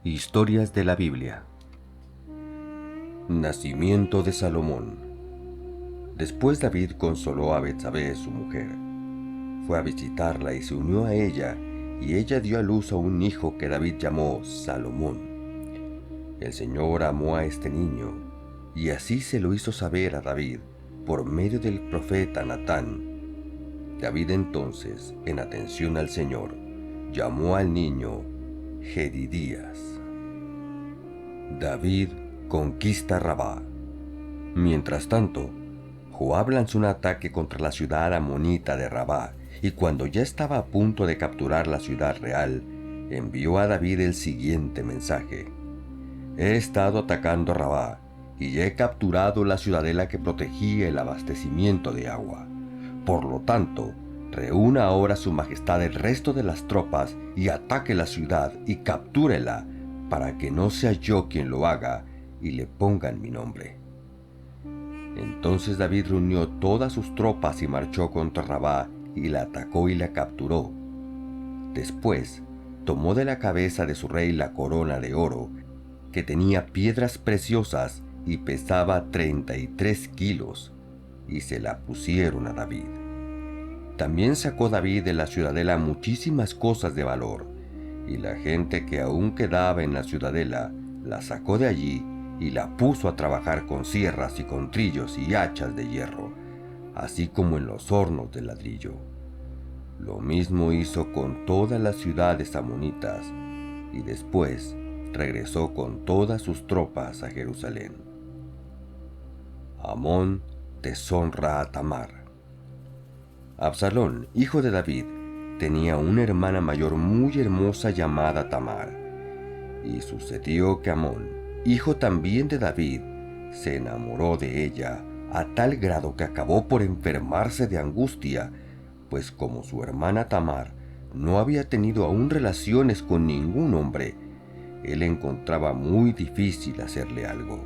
Historias de la Biblia. Nacimiento de Salomón. Después David consoló a Betsabé, su mujer. Fue a visitarla y se unió a ella, y ella dio a luz a un hijo que David llamó Salomón. El Señor amó a este niño, y así se lo hizo saber a David por medio del profeta Natán. David entonces, en atención al Señor, llamó al niño Jedidías. David conquista Rabá. Mientras tanto, Joab lanzó un ataque contra la ciudad amonita de Rabá, y cuando ya estaba a punto de capturar la ciudad real, envió a David el siguiente mensaje: He estado atacando Rabá, y he capturado la ciudadela que protegía el abastecimiento de agua. Por lo tanto, reúna ahora su majestad el resto de las tropas y ataque la ciudad y captúrela, para que no sea yo quien lo haga y le pongan mi nombre. Entonces David reunió todas sus tropas y marchó contra Rabá y la atacó y la capturó. Después, tomó de la cabeza de su rey la corona de oro, que tenía piedras preciosas y pesaba 33 kilos, y se la pusieron a David. También sacó David de la ciudadela muchísimas cosas de valor, y la gente que aún quedaba en la ciudadela la sacó de allí y la puso a trabajar con sierras y con trillos y hachas de hierro, así como en los hornos de ladrillo. Lo mismo hizo con todas las ciudades amonitas, y después regresó con todas sus tropas a Jerusalén. Amón deshonra a Tamar. Absalón, hijo de David, tenía una hermana mayor muy hermosa llamada Tamar. Y sucedió que Amón, hijo también de David, se enamoró de ella a tal grado que acabó por enfermarse de angustia, pues como su hermana Tamar no había tenido aún relaciones con ningún hombre, él encontraba muy difícil hacerle algo.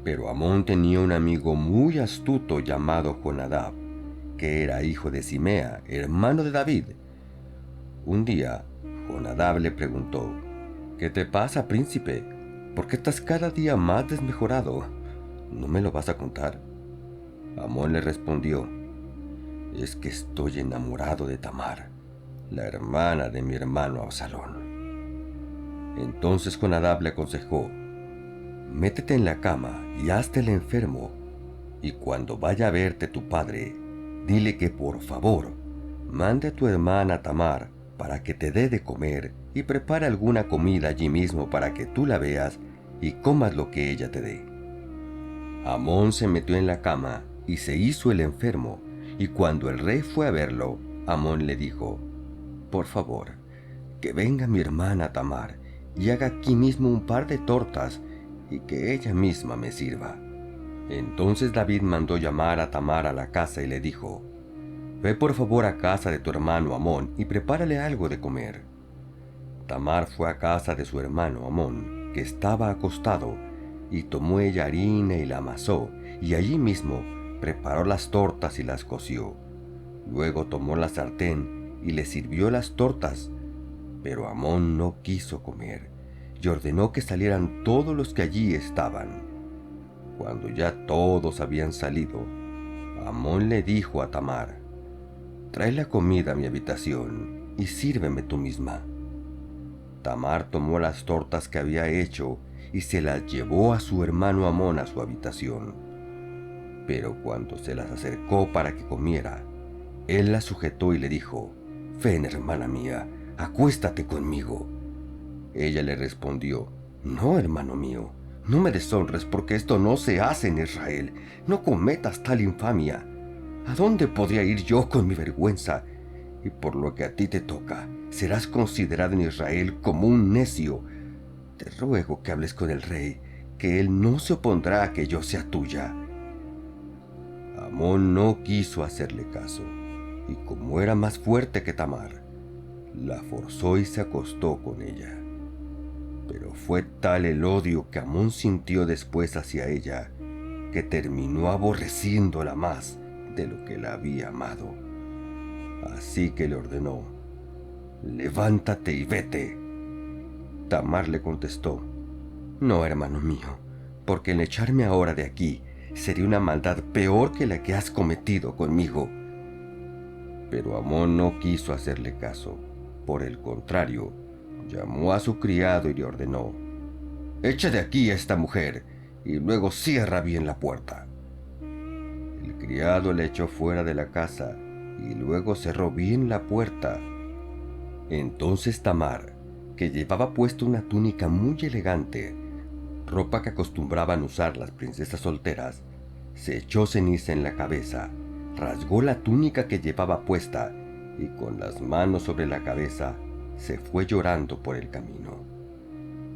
Pero Amón tenía un amigo muy astuto llamado Jonadab, que era hijo de Simea, hermano de David. Un día, Jonadab le preguntó: ¿Qué te pasa, príncipe? ¿Por qué estás cada día más desmejorado? ¿No me lo vas a contar? Amón le respondió: Es que estoy enamorado de Tamar, la hermana de mi hermano Absalón. Entonces Jonadab le aconsejó: Métete en la cama y hazte el enfermo, y cuando vaya a verte tu padre, dile que por favor mande a tu hermana Tamar para que te dé de comer y prepare alguna comida allí mismo para que tú la veas y comas lo que ella te dé. Amón se metió en la cama y se hizo el enfermo, y cuando el rey fue a verlo, Amón le dijo: Por favor, que venga mi hermana Tamar y haga aquí mismo un par de tortas y que ella misma me sirva. Entonces David mandó llamar a Tamar a la casa y le dijo: Ve por favor a casa de tu hermano Amón y prepárale algo de comer. Tamar fue a casa de su hermano Amón, que estaba acostado, y tomó ella harina y la amasó, y allí mismo preparó las tortas y las coció. Luego tomó la sartén y le sirvió las tortas, pero Amón no quiso comer, y ordenó que salieran todos los que allí estaban. Cuando ya todos habían salido, Amón le dijo a Tamar: Trae la comida a mi habitación y sírveme tú misma. Tamar tomó las tortas que había hecho y se las llevó a su hermano Amón a su habitación. Pero cuando se las acercó para que comiera, él la sujetó y le dijo: Ven, hermana mía, acuéstate conmigo. Ella le respondió: No, hermano mío, no me deshonres, porque esto no se hace en Israel. No cometas tal infamia. ¿A dónde podría ir yo con mi vergüenza? Y por lo que a ti te toca, serás considerado en Israel como un necio. Te ruego que hables con el rey, que él no se opondrá a que yo sea tuya. Amón no quiso hacerle caso, y como era más fuerte que Tamar, la forzó y se acostó con ella. Pero fue tal el odio que Amón sintió después hacia ella, que terminó aborreciéndola más de lo que la había amado. Así que le ordenó: Levántate y vete. Tamar le contestó: «No, hermano mío, porque el echarme ahora de aquí sería una maldad peor que la que has cometido conmigo». Pero Amón no quiso hacerle caso. Por el contrario, llamó a su criado y le ordenó: «Echa de aquí a esta mujer y luego cierra bien la puerta». El criado le echó fuera de la casa y luego cerró bien la puerta. Entonces Tamar, que llevaba puesta una túnica muy elegante, ropa que acostumbraban usar las princesas solteras, se echó ceniza en la cabeza, rasgó la túnica que llevaba puesta y con las manos sobre la cabeza se fue llorando por el camino.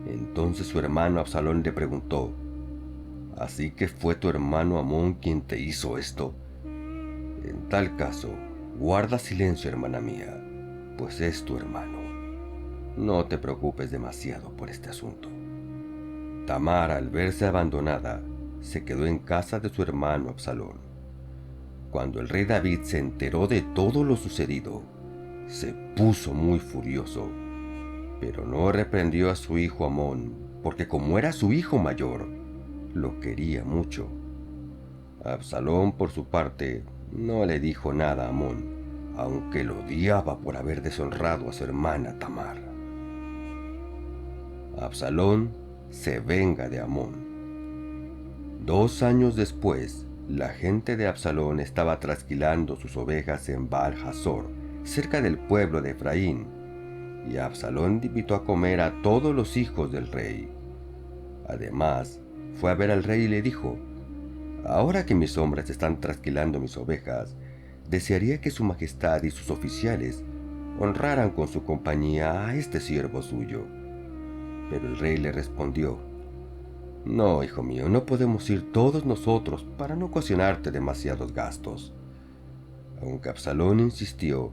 Entonces su hermano Absalón le preguntó: «¿Así que fue tu hermano Amón quien te hizo esto? En tal caso, guarda silencio, hermana mía, pues es tu hermano. No te preocupes demasiado por este asunto». Tamar, al verse abandonada, se quedó en casa de su hermano Absalón. Cuando el rey David se enteró de todo lo sucedido, se puso muy furioso, pero no reprendió a su hijo Amón, porque como era su hijo mayor, lo quería mucho. Absalón, por su parte, no le dijo nada a Amón, aunque lo odiaba por haber deshonrado a su hermana Tamar. Absalón se venga de Amón. 2 años después, la gente de Absalón estaba trasquilando sus ovejas en Baal-Hazor, cerca del pueblo de Efraín, y Absalón invitó a comer a todos los hijos del rey. Además, fue a ver al rey y le dijo: «Ahora que mis hombres están trasquilando mis ovejas, desearía que su majestad y sus oficiales honraran con su compañía a este siervo suyo». Pero el rey le respondió: «No, hijo mío, no podemos ir todos nosotros para no ocasionarte demasiados gastos». Aunque Absalón insistió,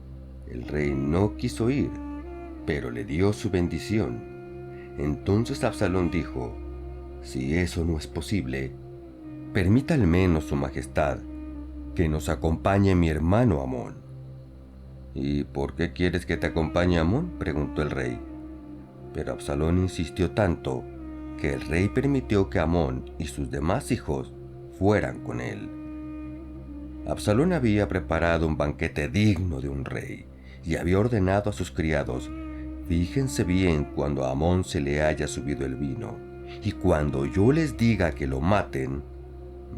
el rey no quiso ir, pero le dio su bendición. Entonces Absalón dijo: «Si eso no es posible, permita al menos su majestad que nos acompañe mi hermano Amón». «¿Y por qué quieres que te acompañe Amón?», preguntó el rey. Pero Absalón insistió tanto que el rey permitió que Amón y sus demás hijos fueran con él. Absalón había preparado un banquete digno de un rey y había ordenado a sus criados: «Fíjense bien cuando a Amón se le haya subido el vino, y cuando yo les diga que lo maten,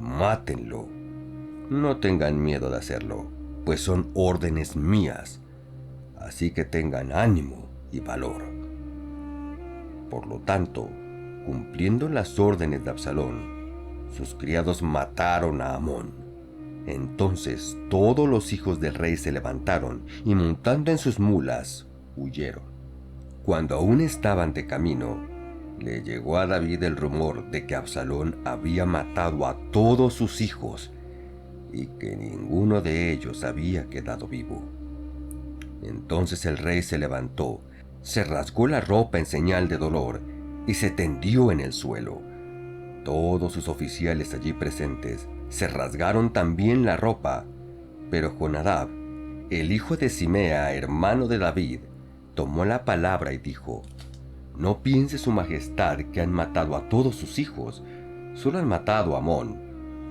mátenlo. No tengan miedo de hacerlo, pues son órdenes mías, así que tengan ánimo y valor». Por lo tanto, cumpliendo las órdenes de Absalón, sus criados mataron a Amón. Entonces todos los hijos del rey se levantaron y, montando en sus mulas, huyeron. Cuando aún estaban de camino, le llegó a David el rumor de que Absalón había matado a todos sus hijos y que ninguno de ellos había quedado vivo. Entonces el rey se levantó, se rasgó la ropa en señal de dolor y se tendió en el suelo. Todos sus oficiales allí presentes se rasgaron también la ropa, pero Jonadab, el hijo de Simea, hermano de David, tomó la palabra y dijo: «No piense su majestad que han matado a todos sus hijos, solo han matado a Amón,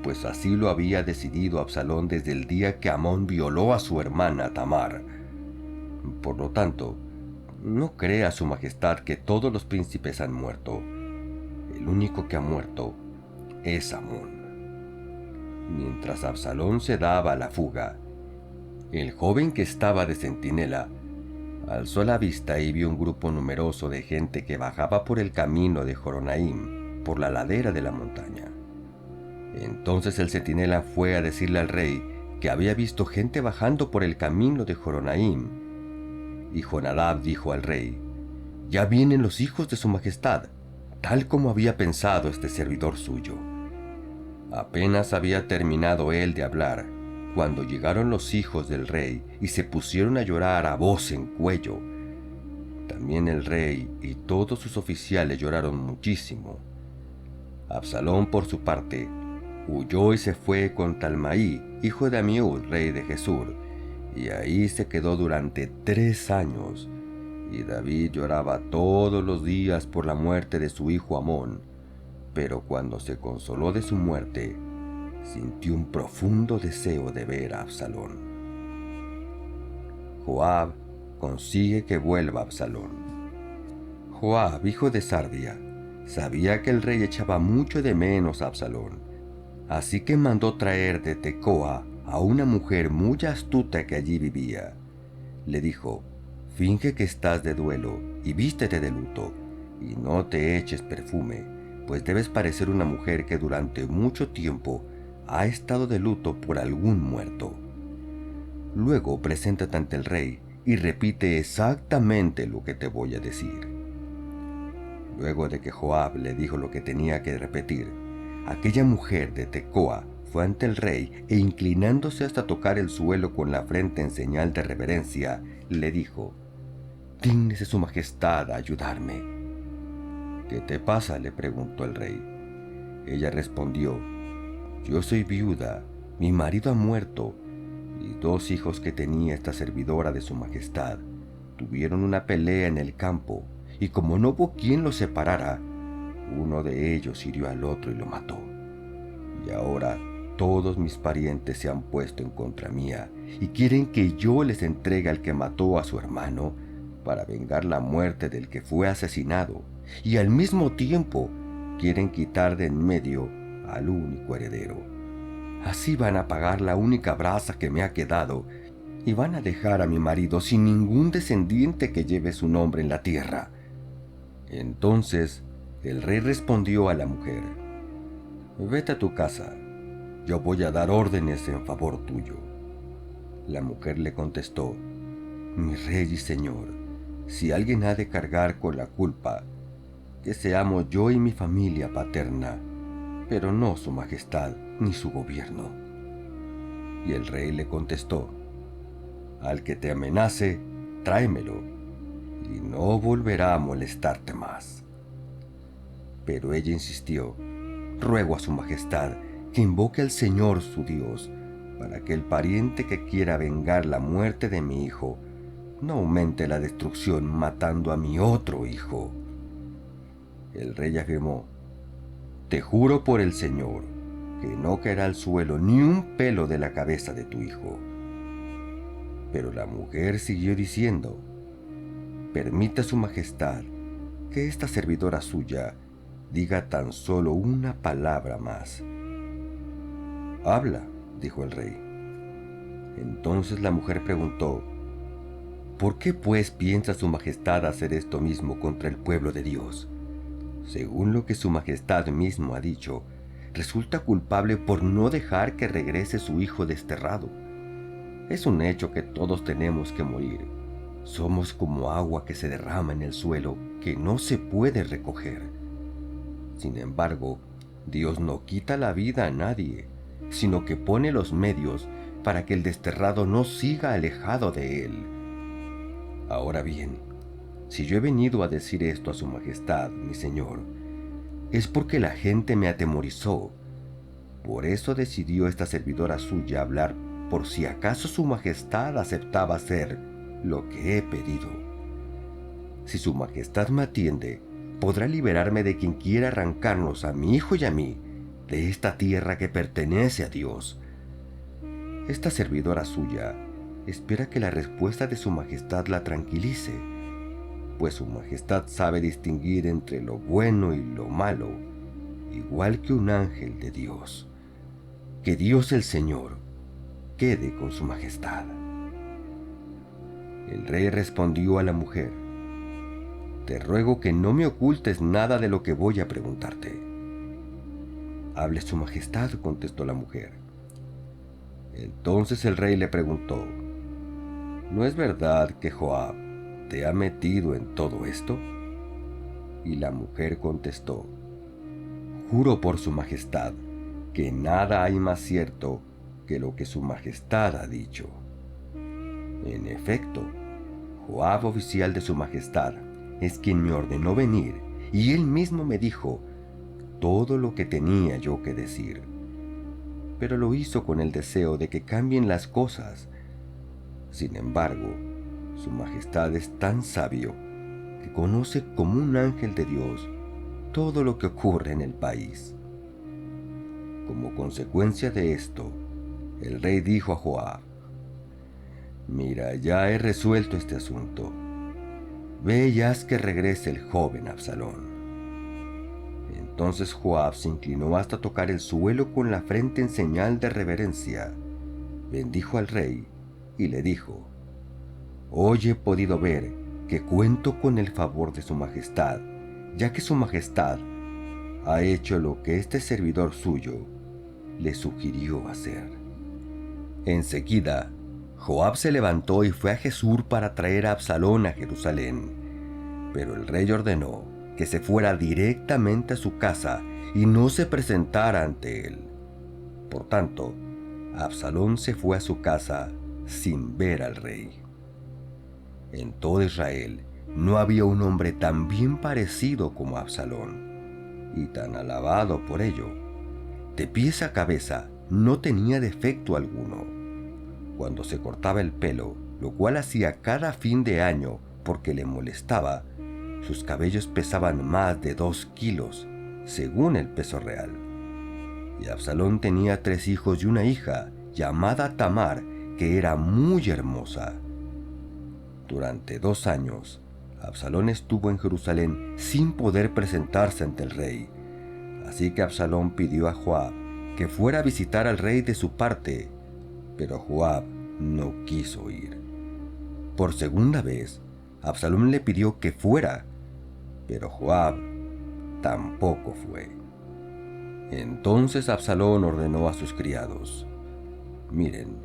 pues así lo había decidido Absalón desde el día que Amón violó a su hermana Tamar. Por lo tanto, no crea su majestad que todos los príncipes han muerto. El único que ha muerto es Amón». Mientras Absalón se daba a la fuga, el joven que estaba de centinela alzó la vista y vio un grupo numeroso de gente que bajaba por el camino de Joronaim, por la ladera de la montaña. Entonces el centinela fue a decirle al rey que había visto gente bajando por el camino de Joronaim. Y Jonadab dijo al rey: «Ya vienen los hijos de su majestad, tal como había pensado este servidor suyo». Apenas había terminado él de hablar, cuando llegaron los hijos del rey y se pusieron a llorar a voz en cuello. También el rey y todos sus oficiales lloraron muchísimo. Absalón, por su parte, huyó y se fue con Talmaí, hijo de Amiud, rey de Gesur, y ahí se quedó durante 3 años. Y David lloraba todos los días por la muerte de su hijo Amón, pero cuando se consoló de su muerte, sintió un profundo deseo de ver a Absalón. Joab consigue que vuelva Absalón. Joab, hijo de Sarvia, sabía que el rey echaba mucho de menos a Absalón, así que mandó traer de Tecoa a una mujer muy astuta que allí vivía. Le dijo: finge que estás de duelo y vístete de luto, y no te eches perfume, pues debes parecer una mujer que durante mucho tiempo ha estado de luto por algún muerto. Luego preséntate ante el rey y repite exactamente lo que te voy a decir. Luego de que Joab le dijo lo que tenía que repetir, aquella mujer de Tecoa fue ante el rey e inclinándose hasta tocar el suelo con la frente en señal de reverencia, le dijo: dígnese su majestad a ayudarme. ¿Qué te pasa?, le preguntó el rey. Ella respondió: yo soy viuda, mi marido ha muerto, y 2 hijos que tenía esta servidora de su majestad tuvieron una pelea en el campo, y como no hubo quien los separara, uno de ellos hirió al otro y lo mató. Y ahora todos mis parientes se han puesto en contra mía y quieren que yo les entregue al que mató a su hermano para vengar la muerte del que fue asesinado, y al mismo tiempo quieren quitar de en medio al único heredero. Así van a pagar la única brasa que me ha quedado y van a dejar a mi marido sin ningún descendiente que lleve su nombre en la tierra. Entonces el rey respondió a la mujer: vete a tu casa, yo voy a dar órdenes en favor tuyo. La mujer le contestó: mi rey y señor, si alguien ha de cargar con la culpa, que seamos yo y mi familia paterna, pero no su majestad ni su gobierno. Y el rey le contestó: al que te amenace, tráemelo, y no volverá a molestarte más. Pero ella insistió: ruego a su majestad que invoque al Señor su Dios, para que el pariente que quiera vengar la muerte de mi hijo no aumente la destrucción matando a mi otro hijo. El rey afirmó: te juro por el Señor que no caerá al suelo ni un pelo de la cabeza de tu hijo. Pero la mujer siguió diciendo: permita su majestad que esta servidora suya diga tan solo una palabra más. Habla, dijo el rey. Entonces la mujer preguntó: ¿por qué pues piensa su majestad hacer esto mismo contra el pueblo de Dios? Según lo que su majestad mismo ha dicho, resulta culpable por no dejar que regrese su hijo desterrado. Es un hecho que todos tenemos que morir. Somos como agua que se derrama en el suelo, que no se puede recoger. Sin embargo, Dios no quita la vida a nadie, sino que pone los medios para que el desterrado no siga alejado de él. Ahora bien, si yo he venido a decir esto a su majestad, mi señor, es porque la gente me atemorizó. Por eso decidió esta servidora suya hablar por si acaso su majestad aceptaba hacer lo que he pedido. Si su majestad me atiende, podrá liberarme de quien quiera arrancarnos a mi hijo y a mí de esta tierra que pertenece a Dios. Esta servidora suya espera que la respuesta de su majestad la tranquilice, pues su majestad sabe distinguir entre lo bueno y lo malo, igual que un ángel de Dios. Que Dios el Señor quede con su majestad. El rey respondió a la mujer: te ruego que no me ocultes nada de lo que voy a preguntarte. Hable su majestad, contestó la mujer. Entonces el rey le preguntó: ¿no es verdad que Joab te ha metido en todo esto? Y la mujer contestó: juro por su majestad que nada hay más cierto que lo que su majestad ha dicho. En efecto, Joab, oficial de su majestad, es quien me ordenó venir, y él mismo me dijo todo lo que tenía yo que decir. Pero lo hizo con el deseo de que cambien las cosas. Sin embargo, Su Majestad es tan sabio que conoce como un ángel de Dios todo lo que ocurre en el país. Como consecuencia de esto, el rey dijo a Joab: «Mira, ya he resuelto este asunto. Ve y haz que regrese el joven Absalón». Entonces Joab se inclinó hasta tocar el suelo con la frente en señal de reverencia. Bendijo al rey y le dijo: «Hoy he podido ver que cuento con el favor de su majestad, ya que su majestad ha hecho lo que este servidor suyo le sugirió hacer». Enseguida, Joab se levantó y fue a Gesur para traer a Absalón a Jerusalén. Pero el rey ordenó que se fuera directamente a su casa y no se presentara ante él. Por tanto, Absalón se fue a su casa sin ver al rey. En todo Israel no había un hombre tan bien parecido como Absalón, y tan alabado por ello. De pies a cabeza no tenía defecto alguno. Cuando se cortaba el pelo, lo cual hacía cada fin de año porque le molestaba, sus cabellos pesaban más de 2 kilos, según el peso real. Y Absalón tenía 3 hijos y una hija, llamada Tamar, que era muy hermosa. Durante 2 años, Absalón estuvo en Jerusalén sin poder presentarse ante el rey. Así que Absalón pidió a Joab que fuera a visitar al rey de su parte, pero Joab no quiso ir. Por segunda vez, Absalón le pidió que fuera, pero Joab tampoco fue. Entonces Absalón ordenó a sus criados: «Miren,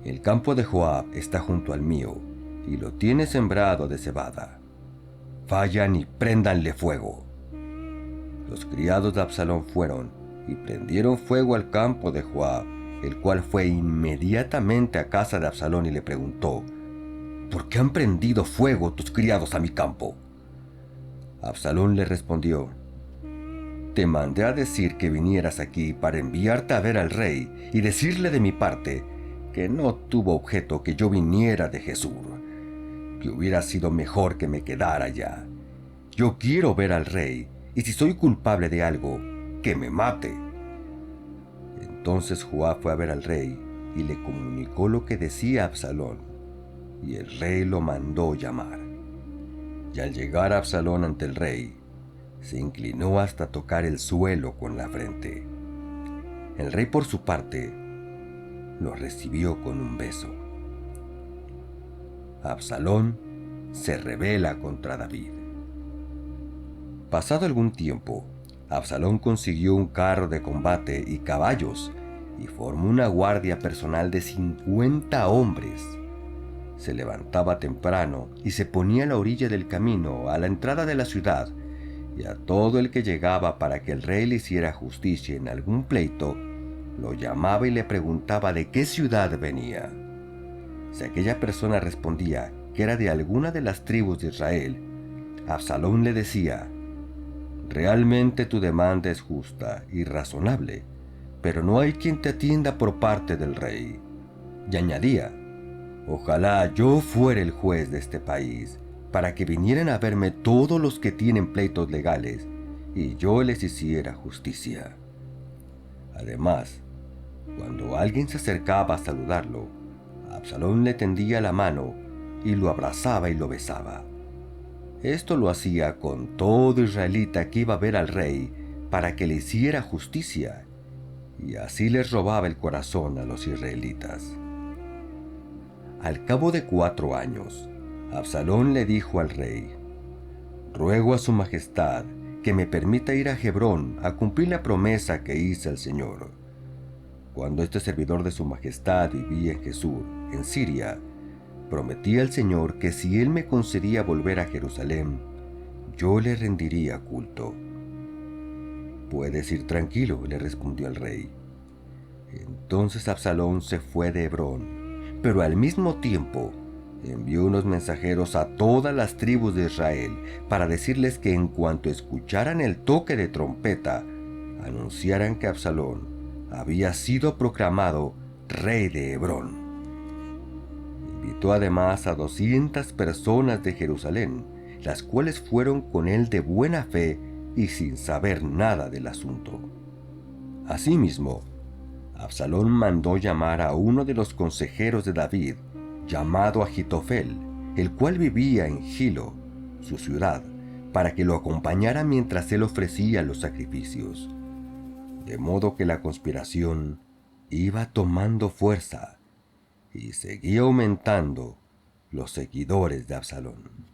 el campo de Joab está junto al mío, y lo tiene sembrado de cebada. Vayan y préndanle fuego». Los criados de Absalón fueron y prendieron fuego al campo de Joab, el cual fue inmediatamente a casa de Absalón y le preguntó: «¿Por qué han prendido fuego tus criados a mi campo?». Absalón le respondió: «Te mandé a decir que vinieras aquí para enviarte a ver al rey y decirle de mi parte que no tuvo objeto que yo viniera de Gesur, que hubiera sido mejor que me quedara allá. Yo quiero ver al rey, y si soy culpable de algo, que me mate». Entonces Joab fue a ver al rey y le comunicó lo que decía Absalón, y el rey lo mandó llamar. Y al llegar Absalón ante el rey, se inclinó hasta tocar el suelo con la frente. El rey, por su parte, lo recibió con un beso. Absalón se rebela contra David. Pasado algún tiempo, Absalón consiguió un carro de combate y caballos y formó una guardia personal de 50 hombres. Se levantaba temprano y se ponía a la orilla del camino a la entrada de la ciudad, y a todo el que llegaba para que el rey le hiciera justicia en algún pleito, lo llamaba y le preguntaba de qué ciudad venía. Si aquella persona respondía que era de alguna de las tribus de Israel, Absalón le decía: «Realmente tu demanda es justa y razonable, pero no hay quien te atienda por parte del rey». Y añadía: «Ojalá yo fuera el juez de este país, para que vinieran a verme todos los que tienen pleitos legales, y yo les hiciera justicia». Además, cuando alguien se acercaba a saludarlo, Absalón le tendía la mano y lo abrazaba y lo besaba. Esto lo hacía con todo israelita que iba a ver al rey para que le hiciera justicia, y así les robaba el corazón a los israelitas. Al cabo de 4 años, Absalón le dijo al rey: «Ruego a su majestad que me permita ir a Hebrón a cumplir la promesa que hice al Señor. Cuando este servidor de su majestad vivía en Gesur, en Siria, prometí al Señor que si él me concedía volver a Jerusalén, yo le rendiría culto». «Puedes ir tranquilo», le respondió el rey. Entonces Absalón se fue de Hebrón, pero al mismo tiempo envió unos mensajeros a todas las tribus de Israel para decirles que en cuanto escucharan el toque de trompeta, anunciaran que Absalón había sido proclamado rey de Hebrón. invitó además a 200 personas de Jerusalén, las cuales fueron con él de buena fe y sin saber nada del asunto. Asimismo, Absalón mandó llamar a uno de los consejeros de David, llamado Ahitofel, el cual vivía en Gilo, su ciudad, para que lo acompañara mientras él ofrecía los sacrificios. De modo que la conspiración iba tomando fuerza y seguía aumentando los seguidores de Absalón.